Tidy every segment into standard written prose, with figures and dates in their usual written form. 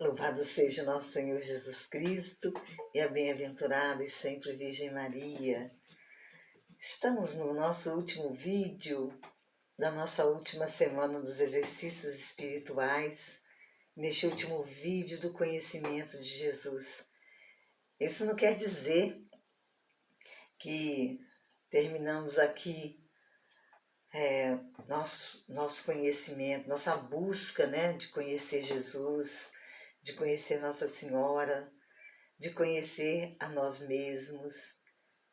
Louvado seja nosso Senhor Jesus Cristo e a bem-aventurada e sempre Virgem Maria. Estamos no nosso último vídeo da nossa última semana dos exercícios espirituais, neste último vídeo do conhecimento de Jesus. Isso não quer dizer que terminamos aqui nosso conhecimento, nossa busca, de conhecer Jesus, de conhecer Nossa Senhora, de conhecer a nós mesmos,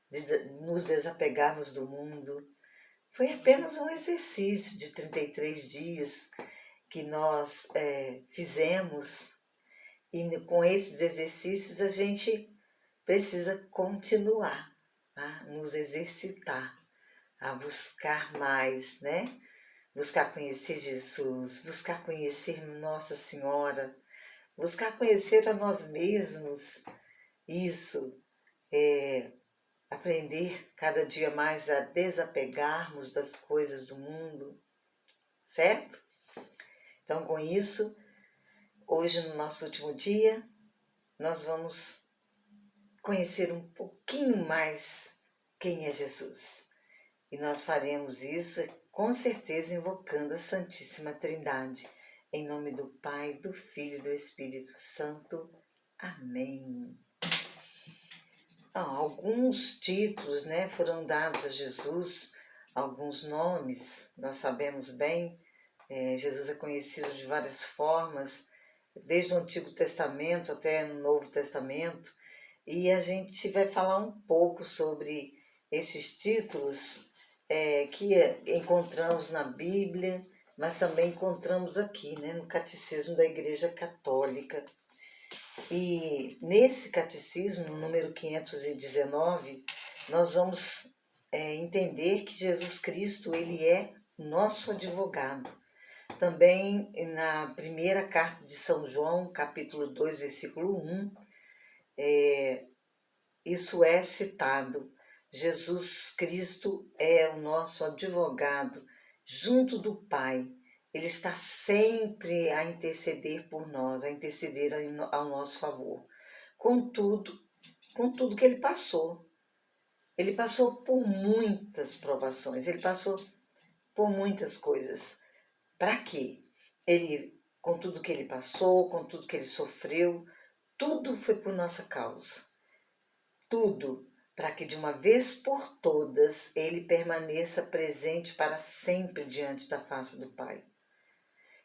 de nos desapegarmos do mundo. Foi apenas um exercício de 33 dias que nós fizemos, e com esses exercícios a gente precisa continuar a nos exercitar, a buscar mais, Buscar conhecer Jesus, buscar conhecer Nossa Senhora, buscar conhecer a nós mesmos. Isso é aprender cada dia mais a desapegarmos das coisas do mundo, certo? Então, com isso, hoje no nosso último dia, nós vamos conhecer um pouquinho mais quem é Jesus. E nós faremos isso com certeza invocando a Santíssima Trindade. Em nome do Pai, do Filho e do Espírito Santo. Amém. Alguns títulos, foram dados a Jesus, alguns nomes, nós sabemos bem. Jesus é conhecido de várias formas, desde o Antigo Testamento até no Novo Testamento. E a gente vai falar um pouco sobre esses títulos que encontramos na Bíblia, mas também encontramos aqui, no Catecismo da Igreja Católica. E nesse catecismo, no número 519, nós vamos entender que Jesus Cristo, ele é nosso advogado. Também na primeira carta de São João, capítulo 2, versículo 1, isso é citado. Jesus Cristo é o nosso advogado junto do Pai. Ele está sempre a interceder por nós, a interceder ao nosso favor. Com tudo que ele passou. Ele passou por muitas provações, ele passou por muitas coisas. Para quê? Com tudo que ele passou, com tudo que ele sofreu, tudo foi por nossa causa. Tudo para que de uma vez por todas ele permaneça presente para sempre diante da face do Pai.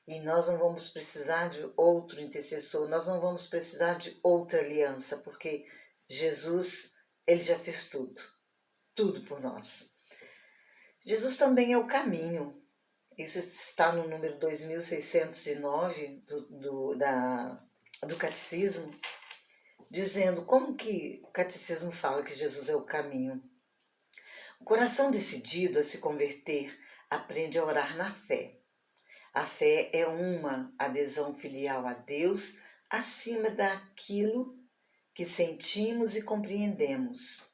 E nós não vamos precisar de outro intercessor, nós não vamos precisar de outra aliança, porque Jesus, ele já fez tudo por nós. Jesus também é o caminho. Isso está no número 2609 do Catecismo, dizendo como que o Catecismo fala que Jesus é o caminho. O coração decidido a se converter aprende a orar na fé. A fé é uma adesão filial a Deus acima daquilo que sentimos e compreendemos.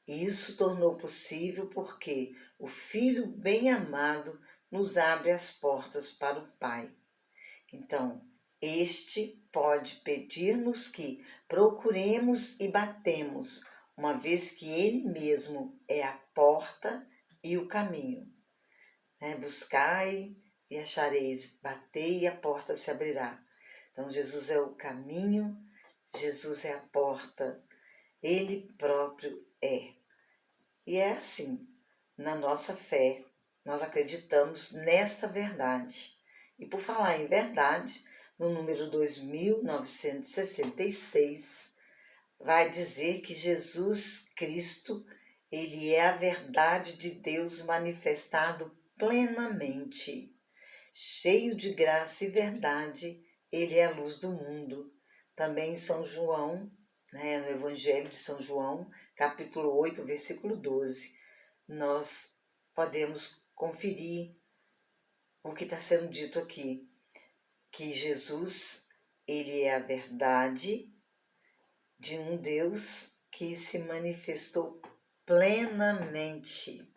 Isso tornou possível porque o Filho bem-amado nos abre as portas para o Pai. Então, este pode pedir-nos que procuremos e batemos, uma vez que ele mesmo é a porta e o caminho. Buscai e achareis, batei e a porta se abrirá. Então, Jesus é o caminho, Jesus é a porta, ele próprio é. E é assim, na nossa fé, nós acreditamos nesta verdade. E por falar em verdade, no número 2966, vai dizer que Jesus Cristo, ele é a verdade de Deus manifestado plenamente. Cheio de graça e verdade, ele é a luz do mundo. Também em São João, no Evangelho de São João, capítulo 8, versículo 12, nós podemos conferir o que está sendo dito aqui, que Jesus, ele é a verdade de um Deus que se manifestou plenamente.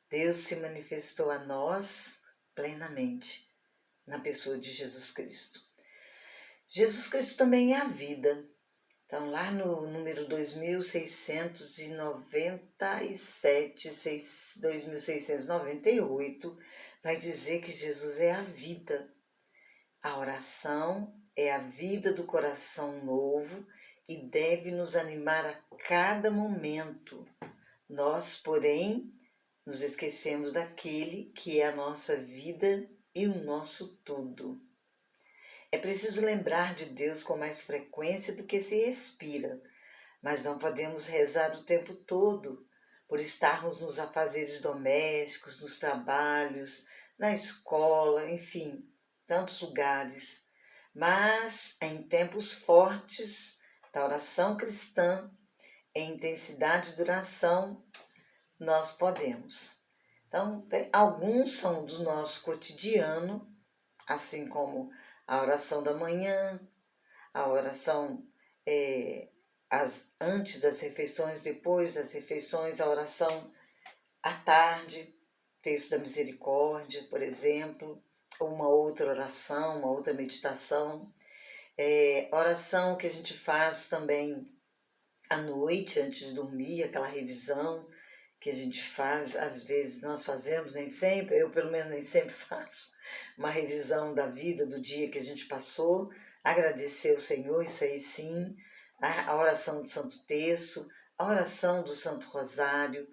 Deus se manifestou a nós plenamente na pessoa de Jesus Cristo. Jesus Cristo também é a vida. Então, lá no número 2697, 2698, vai dizer que Jesus é a vida. A oração é a vida do coração novo e deve nos animar a cada momento. Nós, porém, nos esquecemos daquele que é a nossa vida e o nosso tudo. É preciso lembrar de Deus com mais frequência do que se respira, mas não podemos rezar o tempo todo, por estarmos nos afazeres domésticos, nos trabalhos, na escola, enfim, tantos lugares. Mas em tempos fortes da oração cristã, em intensidade de duração, nós podemos. Então, alguns são do nosso cotidiano, assim como a oração da manhã, a oração antes das refeições, depois das refeições, a oração à tarde, texto da misericórdia, por exemplo, ou uma outra oração, uma outra meditação. Oração que a gente faz também à noite, antes de dormir, aquela revisão que a gente faz, às vezes nós fazemos, nem sempre, eu pelo menos nem sempre faço, uma revisão da vida, do dia que a gente passou, agradecer ao Senhor, isso aí sim, a oração do Santo Terço, a oração do Santo Rosário,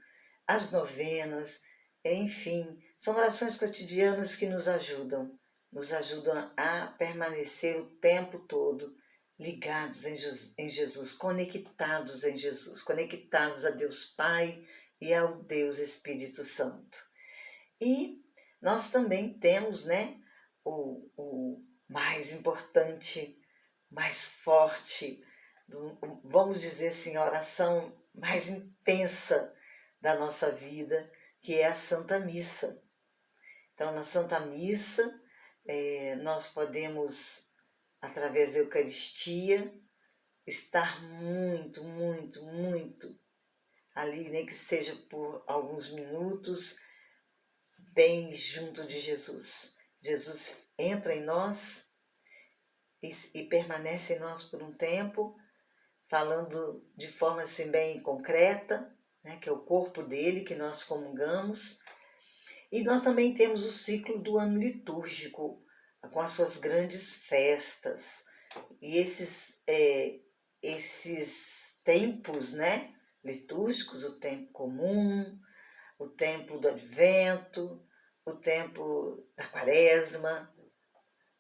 as novenas, enfim, são orações cotidianas que nos ajudam a permanecer o tempo todo ligados em Jesus, conectados em Jesus, conectados a Deus Pai e ao Deus Espírito Santo. E nós também temos, né, o mais importante, mais forte, vamos dizer assim, a oração mais intensa da nossa vida, que é a Santa Missa. Então, na Santa Missa, nós podemos, através da Eucaristia, estar muito, muito, muito ali, nem que seja por alguns minutos, bem junto de Jesus. Jesus entra em nós e permanece em nós por um tempo, falando de forma assim bem concreta, né, que é o corpo dele que nós comungamos. E nós também temos o ciclo do ano litúrgico, com as suas grandes festas. E esses tempos, né, litúrgicos, o tempo comum, o tempo do advento, o tempo da quaresma,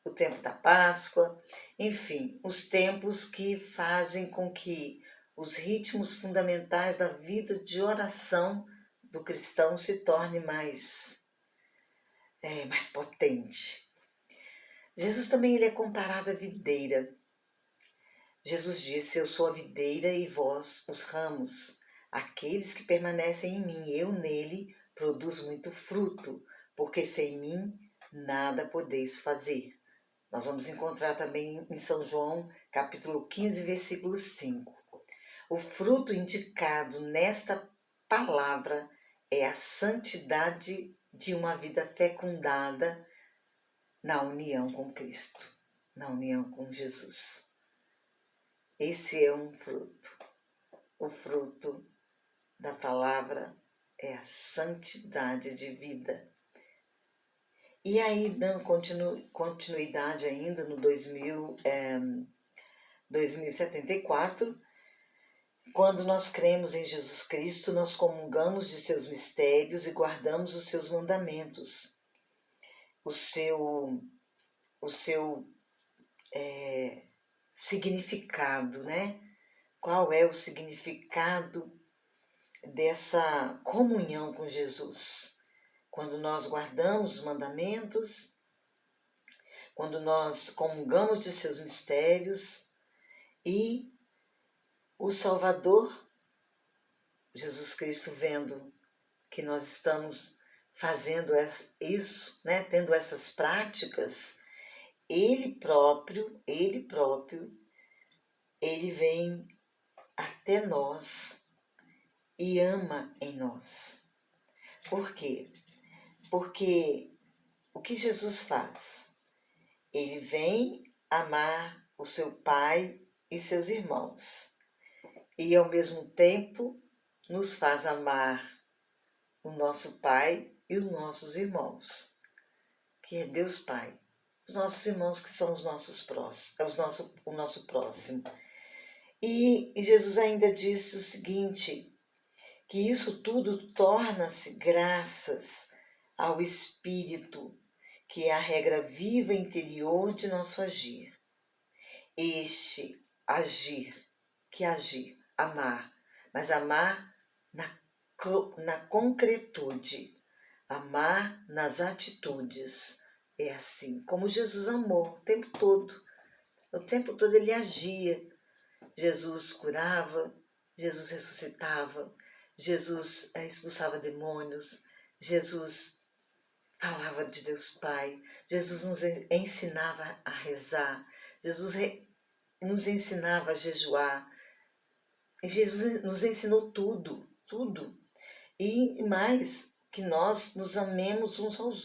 o tempo da Páscoa, enfim, os tempos que fazem com que os ritmos fundamentais da vida de oração do cristão se torne mais potente. Jesus também ele é comparado à videira. Jesus disse, eu sou a videira e vós os ramos. Aqueles que permanecem em mim, eu nele, produzo muito fruto, porque sem mim nada podeis fazer. Nós vamos encontrar também em São João, capítulo 15, versículo 5. O fruto indicado nesta palavra é a santidade de uma vida fecundada na união com Cristo, na união com Jesus. Esse é um fruto. O fruto da palavra é a santidade de vida. E aí, dando continuidade ainda no 2074, quando nós cremos em Jesus Cristo, nós comungamos de seus mistérios e guardamos os seus mandamentos. O seu significado, né? Qual é o significado dessa comunhão com Jesus? Quando nós guardamos os mandamentos, quando nós comungamos de seus mistérios e o Salvador, Jesus Cristo, vendo que nós estamos fazendo isso, né, tendo essas práticas, ele próprio, ele vem até nós e ama em nós. Por quê? Porque o que Jesus faz? Ele vem amar o seu pai e seus irmãos. E ao mesmo tempo nos faz amar o nosso pai e os nossos irmãos, que é Deus Pai. Os nossos irmãos que são os nossos próximos, o nosso próximo. E Jesus ainda disse o seguinte, que isso tudo torna-se graças ao Espírito, que é a regra viva interior de nosso agir. Este agir, que agir, amar, mas amar na concretude, amar nas atitudes. É assim, como Jesus amou o tempo todo. O tempo todo ele agia. Jesus curava, Jesus ressuscitava, Jesus expulsava demônios, Jesus falava de Deus Pai, Jesus nos ensinava a rezar, Jesus nos ensinava a jejuar, Jesus nos ensinou tudo, tudo. E mais, que nós nos amemos uns aos